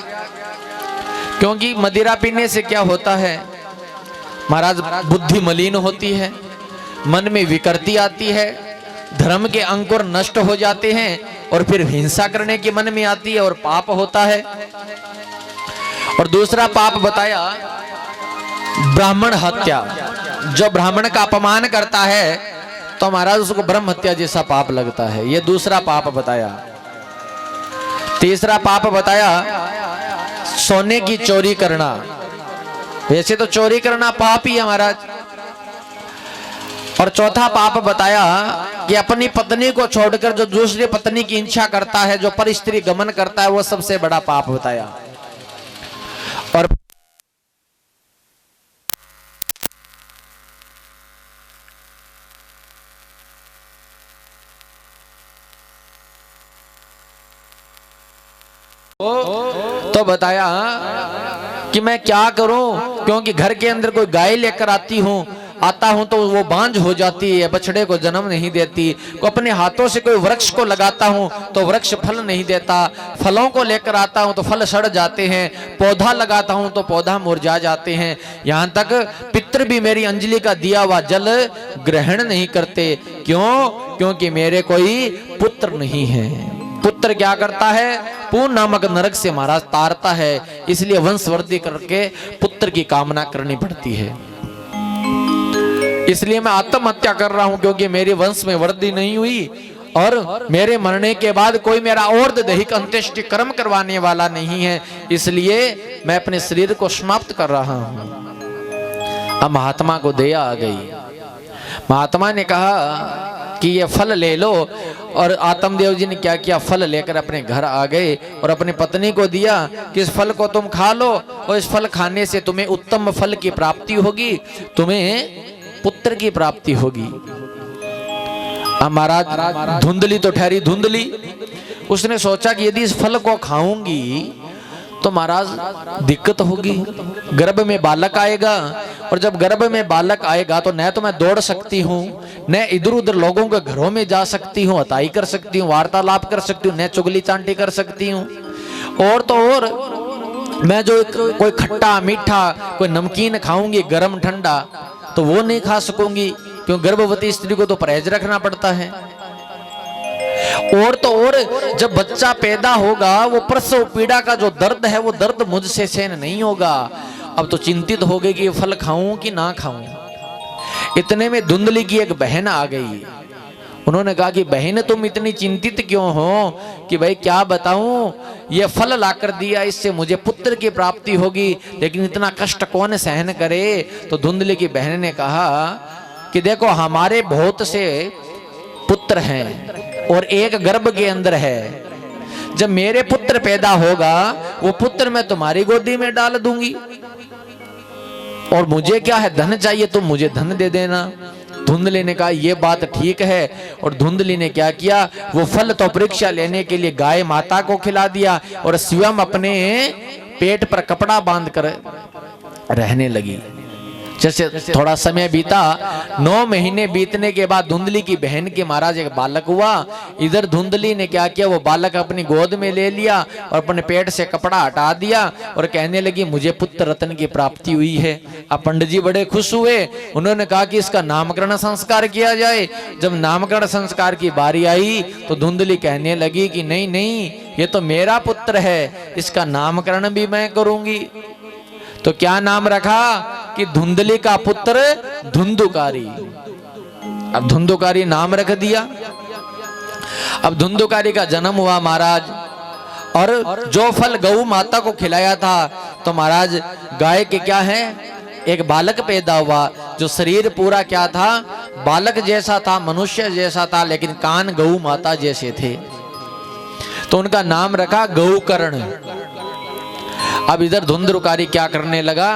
क्योंकि मदिरा पीने से क्या होता है महाराज, बुद्धि मलिन होती है, मन में विकृति आती है, धर्म के अंकुर नष्ट हो जाते हैं और फिर हिंसा करने की मन में आती है और पाप होता है। और दूसरा पाप बताया ब्राह्मण हत्या। जो ब्राह्मण का अपमान करता है तो महाराज उसको ब्रह्म हत्या जैसा पाप लगता है। ये दूसरा पाप बताया। तीसरा पाप बताया सोने की चोरी करना। वैसे तो चोरी करना पाप ही है महाराज। और चौथा पाप बताया कि अपनी पत्नी को छोड़कर जो दूसरी पत्नी की इच्छा करता है, जो पर स्त्री गमन करता है, वो सबसे बड़ा पाप बताया। और तो बताया कि मैं क्या करूं, क्योंकि घर के अंदर कोई गाय लेकर आता हूं तो वो बांझ हो जाती है, बछड़े को जन्म नहीं देती। को अपने हाथों से कोई वृक्ष को लगाता हूं तो वृक्ष फल नहीं देता, फलों को लेकर आता हूं तो फल सड़ जाते हैं, पौधा लगाता हूं तो पौधा मुरझा जाते हैं, यहां तक पितृ भी मेरी अंजलि का दिया हुआ जल ग्रहण नहीं करते। क्यों? क्योंकि मेरे कोई पुत्र नहीं है। पुत्र क्या करता है? पूर्ण नामक नरक से महाराज तारता है। इसलिए वंशवृद्धि करके पुत्र की कामना करनी पड़ती है। इसलिए मैं आत्महत्या कर रहा हूं, क्योंकि मेरे वंश में वृद्धि नहीं हुई और मेरे मरने के बाद कोई मेरा और दैहिक अंत्येष्टि कर्म करवाने वाला नहीं है। इसलिए मैं अपने शरीर को समाप्त कर रहा हूं। अब महात्मा को दया आ गई। महात्मा ने कहा कि ये फल ले लो। और आत्मदेव जी ने क्या किया, फल लेकर अपने घर आ गए और अपनी पत्नी को दिया कि इस फल को तुम खा लो और इस फल खाने से तुम्हें उत्तम फल की प्राप्ति होगी, तुम्हें पुत्र की प्राप्ति होगी। महाराज धुंधली तो ठहरी धुंधली। उसने सोचा कि यदि इस फल को खाऊंगी तो महाराज दिक्कत होगी, गर्भ में बालक आएगा। और जब गर्भ में बालक आएगा तो न तो मैं दौड़ सकती हूँ, न इधर उधर लोगों के घरों में जा सकती हूँ, अताई कर सकती हूँ, वार्तालाप कर सकती हूँ, न चुगली चांटी कर सकती हूँ। और तो और मैं जो कोई खट्टा मीठा कोई नमकीन खाऊंगी गर्म ठंडा तो वो नहीं खा सकूंगी, क्यों गर्भवती स्त्री को तो परहेज रखना पड़ता है। और तो और जब बच्चा पैदा होगा वो प्रसव पीड़ा का जो दर्द है वो दर्द मुझसे सहन नहीं होगा। अब तो चिंतित हो गई कि फल खाऊं कि ना खाऊं। इतने में धुंधली की एक बहन आ गई। उन्होंने कहा कि बहन तुम इतनी चिंतित क्यों हो? कि भाई क्या बताऊं, ये फल लाकर दिया, इससे मुझे पुत्र की प्राप्ति होगी, लेकिन इतना कष्ट कौन सहन करे? तो धुंधली की बहन ने कहा कि देखो हमारे बहुत से पुत्र हैं और एक गर्भ के अंदर है। जब मेरे पुत्र पैदा होगा वो पुत्र मैं तुम्हारी गोदी में डाल दूंगी और मुझे क्या है, धन चाहिए, तुम मुझे धन दे देना। धुंधली ने कहा ये बात ठीक है। और धुंधली ने क्या किया, वो फल तो परीक्षा लेने के लिए गाय माता को खिला दिया और स्वयं अपने पेट पर कपड़ा बांध कर रहने लगी। जैसे थोड़ा समय बीता, 9 महीने बीतने के बाद धुंधली की बहन के महाराज एक बालक हुआ। इधर धुंधली ने क्या किया, वो बालक अपनी गोद में ले लिया और अपने पेट से कपड़ा हटा दिया और कहने लगी मुझे पुत्र रत्न की प्राप्ति हुई है। अब पंडित जी बड़े खुश हुए, उन्होंने कहा कि इसका नामकरण संस्कार किया जाए। जब नामकरण संस्कार की बारी आई तो धुंधली कहने लगी कि नहीं नहीं, ये तो मेरा पुत्र है, इसका नामकरण भी मैं करूंगी। तो क्या नाम रखा कि धुंधली का पुत्र धुंधुकारी। अब धुंधुकारी नाम रख दिया। अब धुंधुकारी का जन्म हुआ महाराज, और जो फल गौ माता को खिलाया था तो महाराज गाय के क्या है, एक बालक पैदा हुआ जो शरीर पूरा क्या था, बालक जैसा था, मनुष्य जैसा था, लेकिन कान गौ माता जैसे थे। तो उनका नाम रखा गौकर्ण। अब इधर धुंधुकारी क्या करने लगा,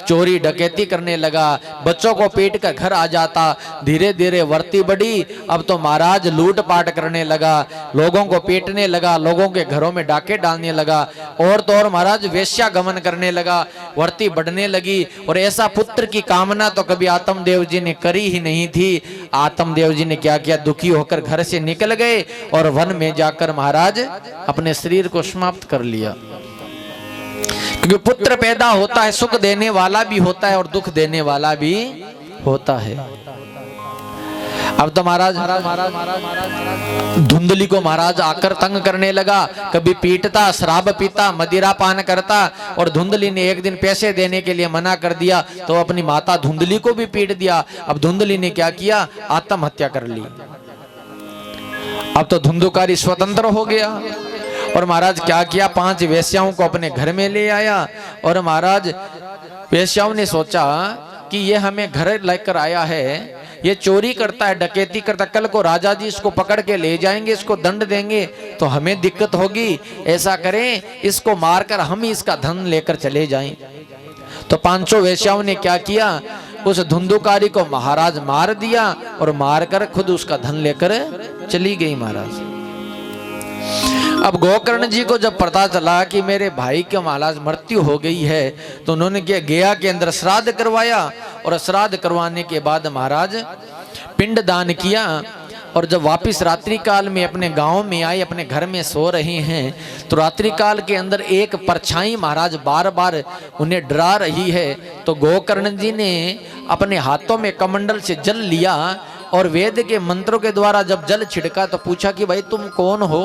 चोरी डकैती करने लगा, बच्चों को पीट कर घर आ जाता। धीरे धीरे वर्ती बढ़ी, अब तो महाराज लूट पाट करने लगा, लोगों को पीटने लगा, लोगों के घरों में डाके डालने लगा, और तो और महाराज वेश्या गमन करने लगा, वर्ती बढ़ने लगी। और ऐसा पुत्र की कामना तो कभी आत्मदेव जी ने करी ही नहीं थी। आत्मदेव जी ने क्या किया, दुखी होकर घर से निकल गए और वन में जाकर महाराज अपने शरीर को समाप्त कर लिया। क्योंकि पुत्र पैदा होता है, सुख देने वाला भी होता है और दुख देने वाला भी होता है। अब तो महाराज धुंधली को महाराज आकर तंग करने लगा, कभी पीटता, शराब पीता, मदिरा पान करता। और धुंधली ने एक दिन पैसे देने के लिए मना कर दिया तो अपनी माता धुंधली को भी पीट दिया। अब धुंधली ने क्या किया, आत्महत्या कर ली। अब तो धुंधुकारी स्वतंत्र हो गया और महाराज क्या किया, 5 वेश्याओं को अपने घर में ले आया। और महाराज वेश्याओं ने सोचा कि ये हमें घर लेकर आया है, ये चोरी करता है, डकैती करता, कल को राजा जी इसको पकड़ के ले जाएंगे, इसको दंड देंगे तो हमें दिक्कत होगी। ऐसा करें, इसको मारकर हम ही इसका धन लेकर चले जाएं। तो 5 वेश्याओं ने क्या किया, उस धुंधुकारी को महाराज मार दिया और मारकर खुद उसका धन लेकर चली गई महाराज। अब गोकर्ण जी को जब पता चला कि मेरे भाई के महाराज मृत्यु हो गई है तो उन्होंने क्या, गया के अंदर श्राद्ध करवाया। और श्राद्ध करवाने के बाद महाराज पिंड दान किया। और जब वापिस रात्रि काल में अपने गांव में आए, अपने घर में सो रहे हैं, तो रात्रि काल के अंदर एक परछाई महाराज बार बार उन्हें डरा रही है। तो गोकर्ण जी ने अपने हाथों में कमंडल से जल लिया और वेद के मंत्रों के द्वारा जब जल छिड़का तो पूछा कि भाई तुम कौन हो।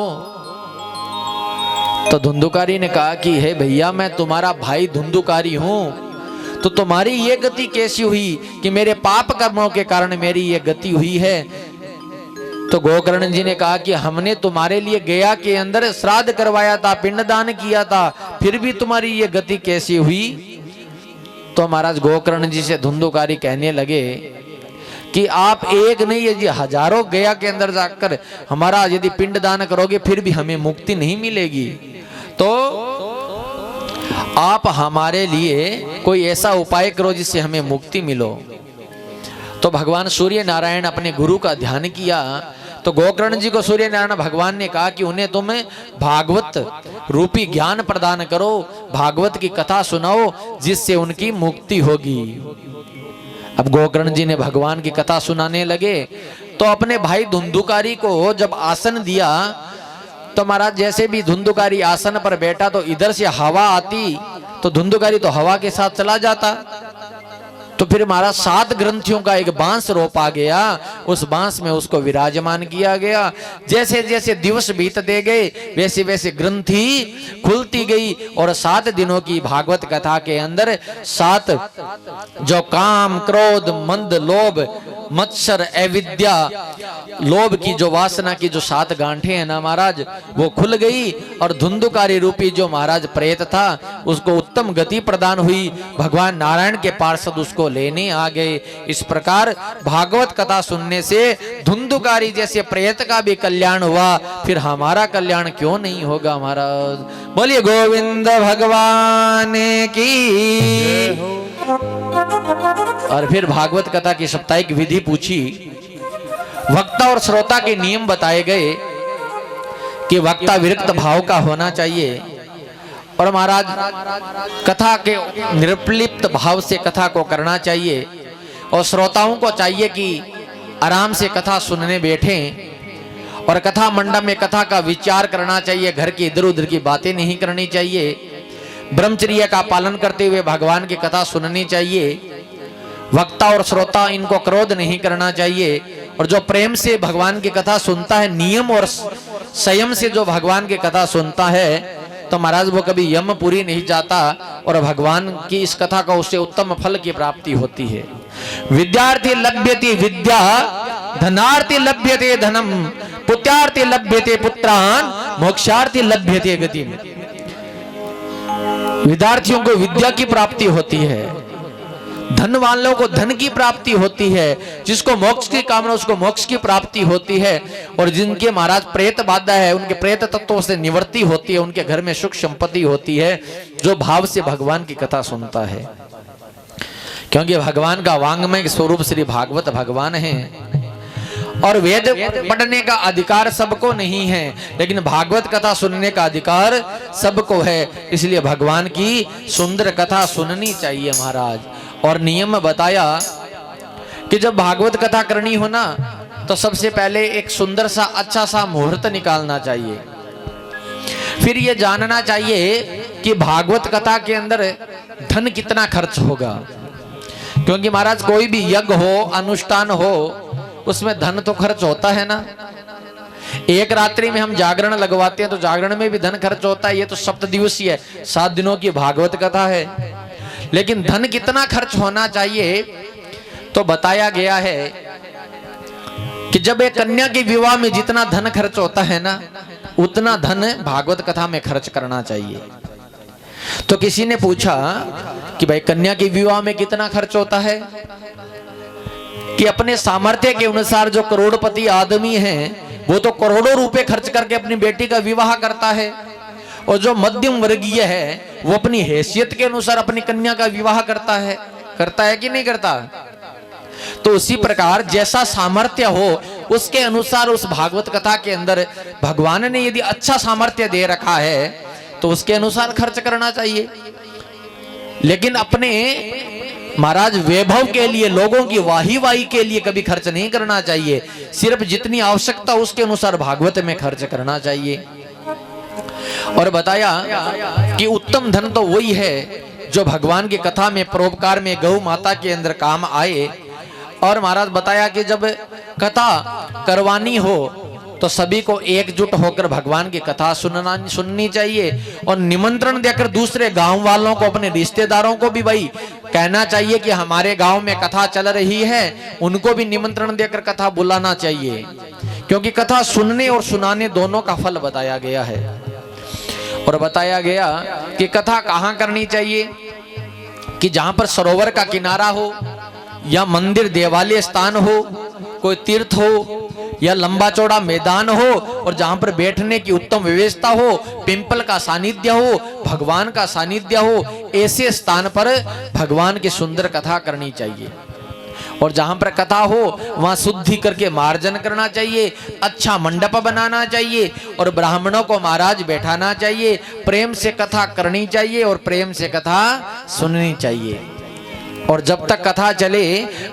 तो धुंधुकारी ने कहा कि हे भैया, मैं तुम्हारा भाई धुंधुकारी हूं। तो तुम्हारी ये गति कैसी हुई कि मेरे पाप कर्मों के कारण मेरी ये गति हुई है। तो गोकर्ण जी ने कहा कि हमने तुम्हारे लिए गया के अंदर श्राद्ध करवाया था, पिंडदान किया था, फिर भी तुम्हारी ये गति कैसी हुई। तो महाराज गोकर्ण जी से धुंधुकारी कहने लगे कि आप एक नहीं, यदि हजारों गया के अंदर जाकर हमारा यदि पिंडदान करोगे फिर भी हमें मुक्ति नहीं मिलेगी। तो आप हमारे लिए कोई ऐसा उपाय करो जिससे हमें मुक्ति मिलो। तो भगवान सूर्य नारायण अपने गुरु का ध्यान किया। तो गोकर्ण जी को सूर्य नारायण भगवान ने कहा कि उन्हें तुम भागवत रूपी ज्ञान प्रदान करो, भागवत की कथा सुनाओ जिससे उनकी मुक्ति होगी। अब गोकर्ण जी ने भगवान की कथा सुनाने लगे। तो अपने भाई धुंधुकारी को जब आसन दिया तो महाराज जैसे भी धुंधुकारी आसन पर बैठा तो इधर से हवा आती, तो धुंधुकारी तो हवा के साथ चला जाता। तो फिर महाराज 7 ग्रंथियों का एक बांस रोपा गया, उस बांस में उसको विराजमान किया गया। जैसे जैसे दिवस बीतते गए वैसे वैसे ग्रंथि खुलती गई और 7 दिनों की भागवत कथा के अंदर 7 जो काम, क्रोध, मंद, लोभ, मत्सर, अविद्या, लोभ की जो वासना की जो 7 गांठें हैं ना महाराज, वो खुल गई। और धुंधुकारी रूपी जो महाराज प्रेत था उसको उत्तम गति प्रदान हुई। भगवान नारायण के पार्षद उसको लेने आ गए। इस प्रकार भागवत कथा सुनने से धुंधुकारी जैसे प्रेत का भी कल्याण हुआ, फिर हमारा कल्याण क्यों नहीं होगा महाराज। बोलिए गोविंद भगवान की। और फिर भागवत कथा की साप्ताहिक विधि पूछी। वक्ता और श्रोता के नियम बताए गए कि वक्ता विरक्त भाव का होना चाहिए और महाराज कथा के निर्लिप्त भाव से कथा को करना चाहिए और श्रोताओं को चाहिए कि आराम से कथा सुनने बैठें और कथा मंडप में कथा का विचार करना चाहिए। घर की इधर उधर की बातें नहीं करनी चाहिए। ब्रह्मचर्य का पालन करते हुए भगवान की कथा सुननी चाहिए। वक्ता और श्रोता इनको क्रोध नहीं करना चाहिए और जो प्रेम से भगवान की कथा सुनता है, नियम और संयम से जो भगवान की कथा सुनता है, तो महाराज वो कभी यमपुरी नहीं जाता और भगवान की इस कथा का उससे उत्तम फल की प्राप्ति होती है। विद्यार्थी लभ्यते विद्या, धनार्थी लभ्यते धनम, पुत्रार्थी लभ्यते पुत्रान, मोक्षार्थी लभ्यते गति। विद्यार्थियों को विद्या की प्राप्ति होती है, धन वालों को धन की प्राप्ति होती है, जिसको मोक्ष की कामना उसको मोक्ष की प्राप्ति होती है और जिनके महाराज प्रेत बाधा है उनके प्रेत तत्वों से निवृत्ति होती है, उनके घर में सुख संपत्ति होती है जो भाव से भगवान की कथा सुनता है। क्योंकि भगवान का वांग्मय स्वरूप श्री भागवत भगवान है और वेद पढ़ने का अधिकार सबको नहीं है, लेकिन भागवत कथा सुनने का अधिकार सबको है। इसलिए भगवान की सुंदर कथा सुननी चाहिए महाराज। और नियम बताया कि जब भागवत कथा करनी हो ना तो सबसे पहले एक सुंदर सा अच्छा सा मुहूर्त निकालना चाहिए। फिर ये जानना चाहिए कि भागवत कथा के अंदर धन कितना खर्च होगा, क्योंकि महाराज कोई भी यज्ञ हो अनुष्ठान हो उसमें धन तो खर्च होता है ना। एक रात्रि में हम जागरण लगवाते हैं तो जागरण में भी धन खर्च होता है। ये तो सप्तदिवसीय 7 दिनों की भागवत कथा है, लेकिन धन कितना खर्च होना चाहिए तो बताया गया है कि जब एक कन्या के विवाह में जितना धन खर्च होता है ना उतना धन भागवत कथा में खर्च करना चाहिए। तो किसी ने पूछा कि भाई कन्या के विवाह में कितना खर्च होता है, कि अपने सामर्थ्य के अनुसार जो करोड़पति आदमी हैं वो तो करोड़ों रुपए खर्च करके अपनी बेटी का विवाह करता है और जो मध्यम वर्गीय है वो अपनी हैसियत के अनुसार अपनी कन्या का विवाह करता है कि नहीं करता। तो उसी प्रकार जैसा सामर्थ्य हो उसके अनुसार उस भागवत कथा के अंदर भगवान ने यदि अच्छा सामर्थ्य दे रखा है तो उसके अनुसार खर्च करना चाहिए। लेकिन अपने महाराज वैभव के लिए, लोगों की वाही के लिए कभी खर्च नहीं करना चाहिए। सिर्फ जितनी आवश्यकता उसके अनुसार भागवत में खर्च करना चाहिए। और बताया कि उत्तम धन तो वही है जो भगवान की कथा में परोपकार में गौ माता के अंदर काम आए। और महाराज बताया कि जब कथा करवानी हो तो सभी को एकजुट होकर भगवान की कथा सुननी चाहिए और निमंत्रण देकर दूसरे गांव वालों को, अपने रिश्तेदारों को भी भाई कहना चाहिए कि हमारे गांव में कथा चल रही है, उनको भी निमंत्रण देकर कथा बुलाना चाहिए। क्योंकि कथा सुनने और सुनाने दोनों का फल बताया गया है। और बताया गया कि कथा कहाँ करनी चाहिए, कि जहां पर सरोवर का किनारा हो या मंदिर देवालय स्थान हो, कोई तीर्थ हो या लंबा चौड़ा मैदान हो और जहां पर बैठने की उत्तम व्यवस्था हो, पिंपल का सानिध्य हो, भगवान का सानिध्य हो, ऐसे स्थान पर भगवान की सुंदर कथा करनी चाहिए। और जहां पर कथा हो वहां शुद्धि करके मार्जन करना चाहिए, अच्छा मंडप बनाना चाहिए और ब्राह्मणों को महाराज बैठाना चाहिए। प्रेम से कथा करनी चाहिए और प्रेम से कथा सुननी चाहिए। और जब तक कथा चले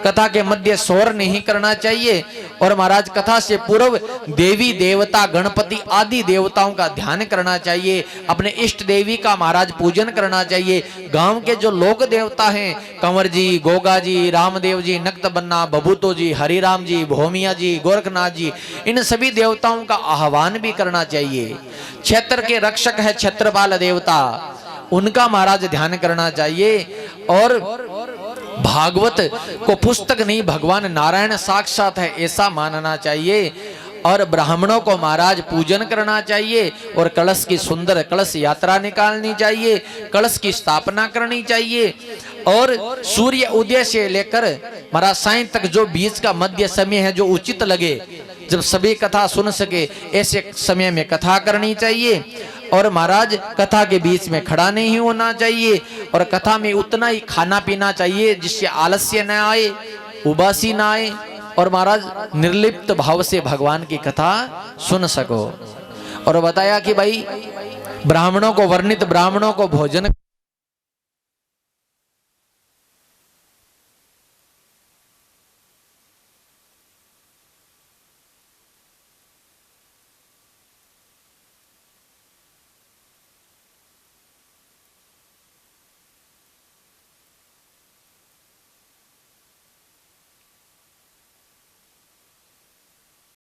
कथा के मध्य शोर नहीं करना चाहिए। और महाराज कथा से पूर्व देवी देवता गणपति आदि देवताओं का ध्यान करना चाहिए, अपने इष्ट देवी का महाराज पूजन करना चाहिए। गांव के जो लोक देवता हैं, कंवर जी, गोगा जी, रामदेव जी, नक्तबन्ना, बबूतो जी, हरिराम जी, भोमिया जी, गोरखनाथ जी, इन सभी देवताओं का आह्वान भी करना चाहिए। क्षेत्र के रक्षक है क्षेत्रपाल देवता, उनका महाराज ध्यान करना चाहिए। और भागवत को पुस्तक नहीं, भगवान नारायण साक्षात है ऐसा मानना चाहिए। और ब्राह्मणों को महाराज पूजन करना चाहिए और कलश की सुंदर कलश यात्रा निकालनी चाहिए, कलश की स्थापना करनी चाहिए। और सूर्य उदय से लेकर महाराज सायं तक जो बीच का मध्य समय है, जो उचित लगे, जब सभी कथा सुन सके ऐसे समय में कथा करनी चाहिए। और महाराज कथा के बीच में खड़ा नहीं होना चाहिए और कथा में उतना ही खाना पीना चाहिए जिससे आलस्य न आए, उबासी ना आए और महाराज निर्लिप्त भाव से भगवान की कथा सुन सको। और बताया कि भाई ब्राह्मणों को, वर्णित ब्राह्मणों को भोजन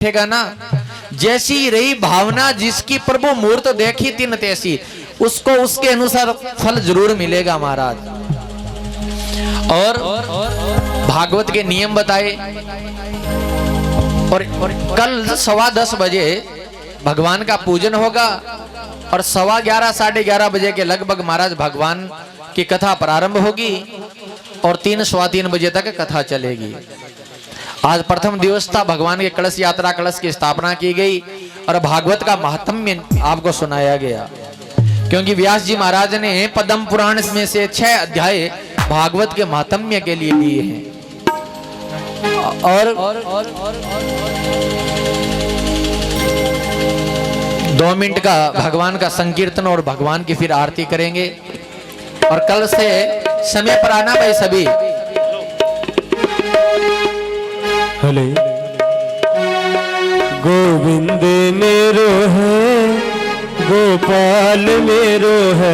ना, जैसी रही भावना जिसकी प्रभु मूर्त देखी तीन तैसी, उसको उसके अनुसार फल जरूर मिलेगा महाराज। और भागवत के नियम बताए और कल 10:15 बजे भगवान का पूजन होगा और 11:15 11:30 बजे के लगभग महाराज भगवान की कथा प्रारंभ होगी और 3 सवा 3 बजे तक कथा चलेगी। आज प्रथम दिवस था, भगवान के कलश यात्रा, कलश की स्थापना की गई और भागवत का महात्म्य आपको सुनाया गया, क्योंकि व्यास जी महाराज ने पद्म पुराण में से 6 अध्याय भागवत के महात्म्य के लिए लिए हैं। और 2 मिनट का भगवान का संकीर्तन और भगवान की फिर आरती करेंगे। और कल से समय पर आना भाई सभी। हले गोविंद मेरो है, गोपाल मेरो है,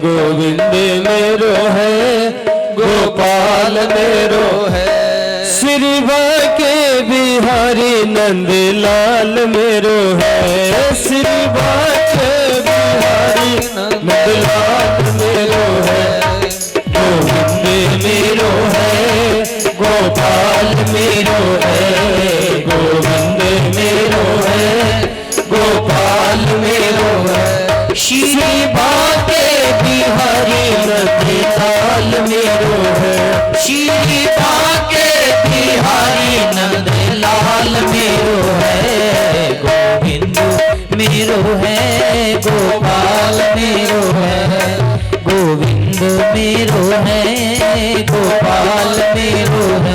गोविंद मेरो है, गोपाल मेरो है, श्री बाके बिहारी नंदलाल मेरो है, श्री बाके बिहारी नंदलाल मेरो है, गोविंद मेरो है, गोपाल मेरो है, गोविंद मेरो है, गोपाल मेरो है, श्री बाके बिहारी नंदलाल मेरो है, श्री बाके बिहारी नंदलाल मेरो है, गोविंद मेरो है, गोपाल मेरो है, गोविंद मेरो है, गोपाल मेरो है।